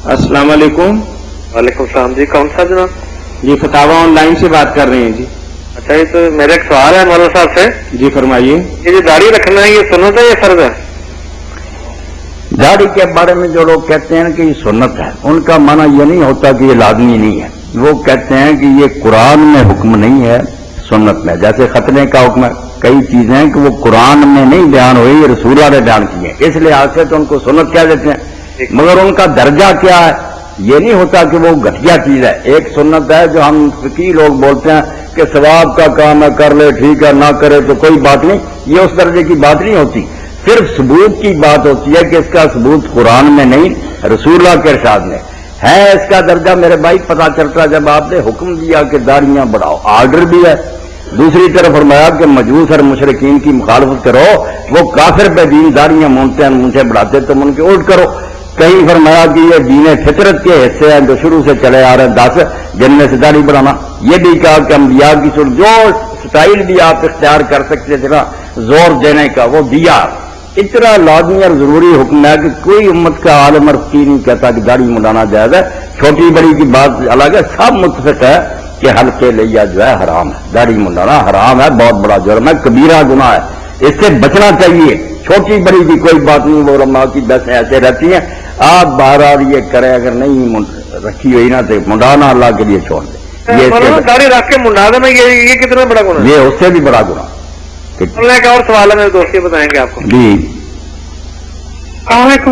السلام علیکم. وعلیکم السلام جی. کون سا جناب؟ جی فتاوا آن لائن سے بات کر رہے ہیں جی. اچھا یہ تو میرا ایک سوال ہے مولانا صاحب سے. جی فرمائیے. یہ جو داڑھی رکھنا ہے یہ سنت ہے یا فرض ہے؟ داڑھی کے بارے میں جو لوگ کہتے ہیں کہ یہ سنت ہے، ان کا معنی یہ نہیں ہوتا کہ یہ لازمی نہیں ہے. وہ کہتے ہیں کہ یہ قرآن میں حکم نہیں ہے، سنت میں. جیسے ختنے کا حکم ہے، کئی چیزیں ہیں کہ وہ قرآن میں نہیں بیان ہوئی، یہ رسول اللہ نے بیان کی ہیں، اس لحاظ سے تو ان کو سنت کہہ دیتے ہیں. مگر ان کا درجہ کیا ہے یہ نہیں ہوتا کہ وہ گھٹیا چیز ہے. ایک سنت ہے جو ہم فقی لوگ بولتے ہیں کہ ثواب کا کام ہے، کر لے ٹھیک ہے، نہ کرے تو کوئی بات نہیں. یہ اس درجے کی بات نہیں ہوتی. صرف ثبوت کی بات ہوتی ہے کہ اس کا ثبوت قرآن میں نہیں، رسول اللہ کے ارشاد میں ہے. اس کا درجہ میرے بھائی پتہ چلتا جب آپ نے حکم دیا کہ داڑیاں بڑھاؤ، آرڈر بھی ہے. دوسری طرف فرمایا کہ مجوس اور مشرکین کی مخالفت کرو، وہ کافر پہ دین داڑیاں مونتے ہیں، منہ سے بڑھاتے تم ان کے الٹ کرو. کہیں فرمایا کہ یہ دین فطرت کے حصے ہیں جو شروع سے چلے آ رہے ہیں 10 جن میں سے داڑھی بڑھانا. یہ بھی کہا کہ انبیاء کی صورت جو سٹائل بھی آپ اختیار کر سکتے تھے نا زور دینے کا وہ دیا. اتنا لازمی اور ضروری حکم ہے کہ کوئی امت کا عالم اور فقیہ نہیں کہتا کہ داڑھی منڈانا جائز ہے. چھوٹی بڑی کی بات الگ ہے، سب متفق ہے کہ حلقے لیا جو ہے حرام ہے، داڑھی منڈانا حرام ہے، بہت بڑا جرم ہے، کبیرہ گناہ ہے، اس سے بچنا چاہیے. چھوٹی بڑی کی کوئی بات نہیں، وہ علماء کی بحثیں ایسے رہتی ہیں. آپ بہرحال یہ کریں، اگر نہیں رکھی ہوئی نا تو منڈانا اللہ کے لیے چھوڑ دیں. داڑھی رکھ کے منڈا دینا یہ کتنا بڑا گناہ ہے؟ یہ اس سے بھی بڑا گناہ. ایک اور سوال ہے میرے دوست یہ بتائیں گے آپ کو. جی السلام علیکم.